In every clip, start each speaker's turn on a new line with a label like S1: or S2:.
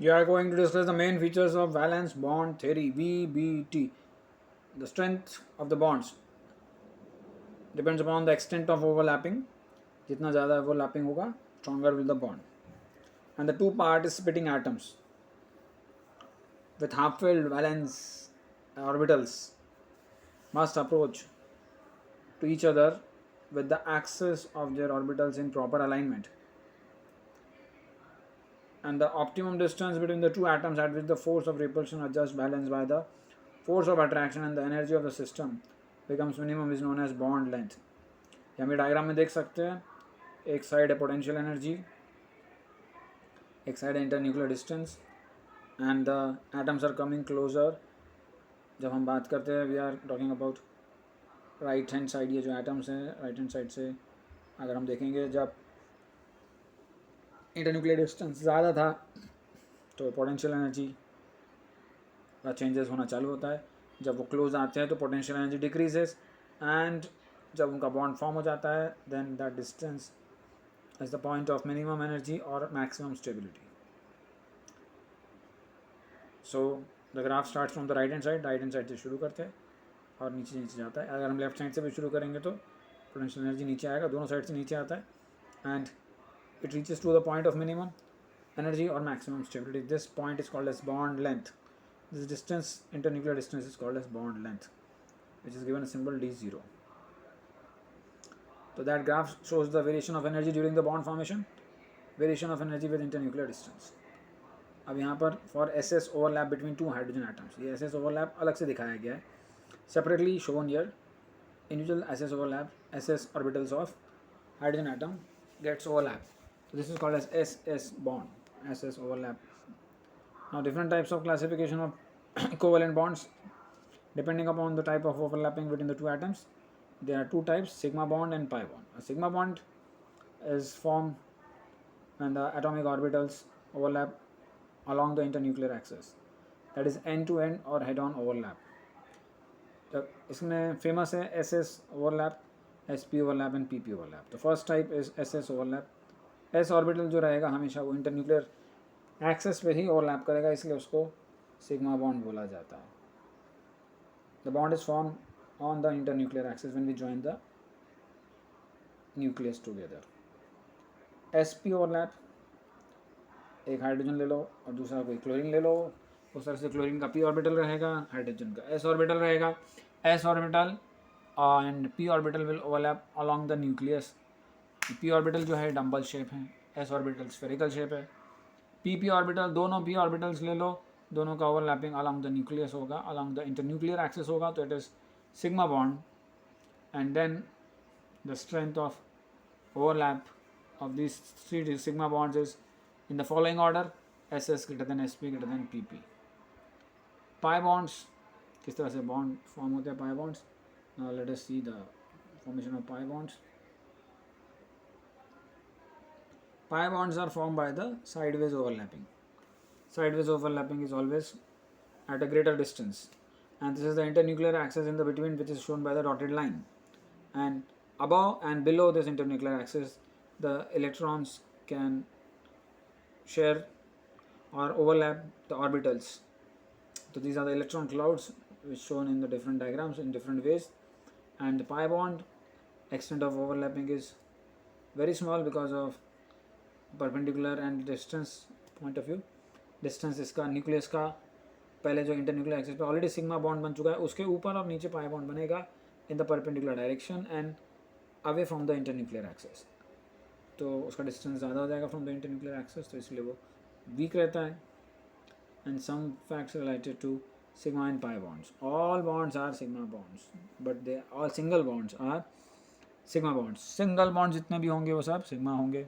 S1: We are going to discuss the main features of valence bond theory VBT. The strength of the bonds depends upon the extent of overlapping. जितना ज़्यादा overlapping होगा, stronger will the bond. And the two participating atoms with half-filled valence orbitals must approach to each other with the axis of their orbitals in proper alignment. And the optimum distance between the two atoms at which the force of repulsion adjusts balance by the force of attraction and the energy of the system becomes minimum is known as bond length. ये हम diagram में देख सकते हैं. एक side है potential energy, एक side है internuclear distance, and the atoms are coming closer. जब हम बात करते हैं we are talking about right hand side. ये जो एटम्स हैं राइट हैंड साइड से अगर हम देखेंगे, जब इंटरन्यूक्लियर डिस्टेंस ज़्यादा था तो पोटेंशियल एनर्जी का चेंजेस होना चालू होता है. जब वो क्लोज आते हैं तो पोटेंशियल एनर्जी डिक्रीजेस, एंड जब उनका बॉन्ड फॉर्म हो जाता है then that distance is the point of minimum energy और maximum stability. So the graph start from the right hand side से शुरू करते हैं और नीचे नीचे जाता है. अगर हम लेफ्ट साइड से भी शुरू करेंगे तो पोटेंशियल एनर्जी नीचे आएगा, दोनों साइड से नीचे आता है, and it reaches to the point of minimum energy or maximum stability. This point is called as bond length. This distance, internuclear distance, is called as bond length, which is given a symbol d0. So that graph shows the variation of energy during the bond formation, variation of energy with internuclear distance. अब यहाँ पर for SS overlap between two hydrogen atoms, ये SS overlap अलग से दिखाया गया है, separately shown here. Individual SS overlap, SS orbitals of hydrogen atom gets overlap. So this is called as SS bond, SS overlap. Now different types of classification of covalent bonds depending upon the type of overlapping between the two atoms. There are two types, sigma bond and pi bond. A sigma bond is formed when the atomic orbitals overlap along the internuclear axis. That is end to end or head on overlap. इसमें famous है SS overlap, SP overlap and PP overlap. The first type is SS overlap. S orbital जो रहेगा हमेशा वो internuclear access पे ही overlap करेगा, इसलिए उसको सिग्मा बॉन्ड बोला जाता है. The bond is form on the internuclear axis when we join the nucleus together. SP overlap, एक हाइड्रोजन ले लो और दूसरा कोई क्लोरीन ले लो, उस तरह से क्लोरीन का p ऑर्बिटल रहेगा, हाइड्रोजन का s ऑर्बिटल रहेगा. s orbital and p orbital will overlap along the nucleus. p orbital जो है डम्बल शेप है, s ऑर्बिटल स्फेरिकल शेप है. p ऑर्बिटल, दोनों p ऑर्बिटल्स ले लो, दोनों का ओवरलैपिंग अलॉन्ग द न्यूक्लियस होगा, अलॉन्ग द इंटरन्यूक्लियर एक्सिस होगा, तो it is sigma bond. And then the strength of overlap of this three sigma bonds is in the following order: SS greater than SP greater than PP. Pi bonds, किस तरह से bond form होते हैं pi bonds. Now let us see the formation of pi bonds. Pi bonds are formed by the sideways overlapping. Sideways overlapping is always at a greater distance, and this is the internuclear axis in the between, which is shown by the dotted line. And above and below this internuclear axis, the electrons can share or overlap the orbitals. So these are the electron clouds, which shown in the different diagrams in different ways. And the pi bond extent of overlapping is very small because of perpendicular and distance point of view. Distance इसका nucleus का पहले जो internuclear axis पे already sigma bond बन चुका है, उसके ऊपर और नीचे पाई बॉन्ड बनेगा in the perpendicular direction and away from the internuclear axis. तो उसका डिस्टेंस ज़्यादा हो जाएगा फ्रॉम द इंटरन्यूक्लियर एक्सिस, तो इसलिए वो वीक रहता है. And some facts related to sigma and pi bonds. All bonds are sigma bonds, but they all single bonds are sigma bonds. Single bond जितने भी होंगे वो सब सिग्मा होंगे.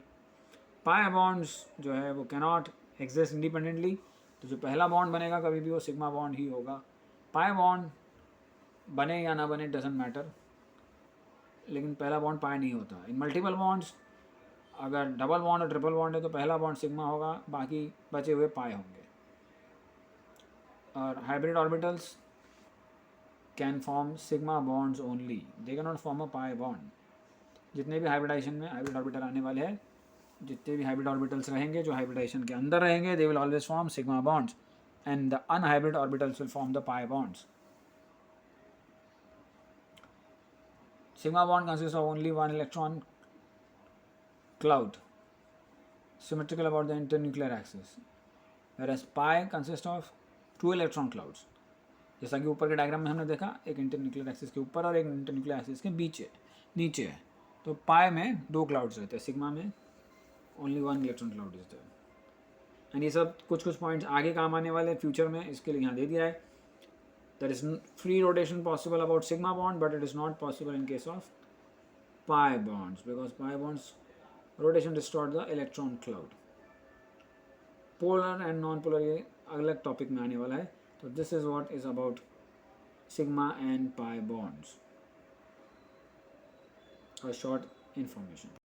S1: पाई बॉन्ड्स जो है वो कैनॉट एग्जिस्ट इंडिपेंडेंटली, तो जो पहला बॉन्ड बनेगा कभी भी वो सिग्मा बॉन्ड ही होगा. पाई बॉन्ड बने या ना बने डजेंट मैटर, लेकिन पहला बॉन्ड पाई नहीं होता. इन मल्टीपल बॉन्ड्स अगर डबल बॉन्ड और ट्रिपल बॉन्ड है तो पहला बॉन्ड सिग्मा होगा, बाकी बचे हुए पाई होंगे. और hybrid orbitals can form sigma bonds only, they can not form a pi bond. जितने भी हाइब्रिडाइजेशन में हाइब्रिड ऑर्बिटल आने वाले हैं जितने भी हाइब्रिड ऑर्बिटल्स रहेंगे जो हाइब्रिडाइजेशन के अंदर रहेंगे they will always form sigma bonds and the unhybrid orbitals will form the pi bonds. Sigma bond consists of only one electron cloud symmetrical about the internuclear axis, whereas pi consists of two electron clouds. जैसा कि ऊपर के diagram में हमने देखा, एक internuclear axis के ऊपर और एक इंटरन्यूक्लियर एक्सिस के नीचे है. तो पाई में दो क्लाउड्स रहते हैं, सिग्मा में only one electron cloud is there. And ये सब कुछ पॉइंट्स आगे काम आने वाले फ्यूचर में, इसके लिए यहाँ दे दिया है. There is free rotation possible about sigma bond, but it is not possible in case of pi bonds because pi bonds rotation distort the electron cloud. Polar and non-polar ये अलग टॉपिक में आने वाला है. तो this is what is about sigma and pi bonds. A short information.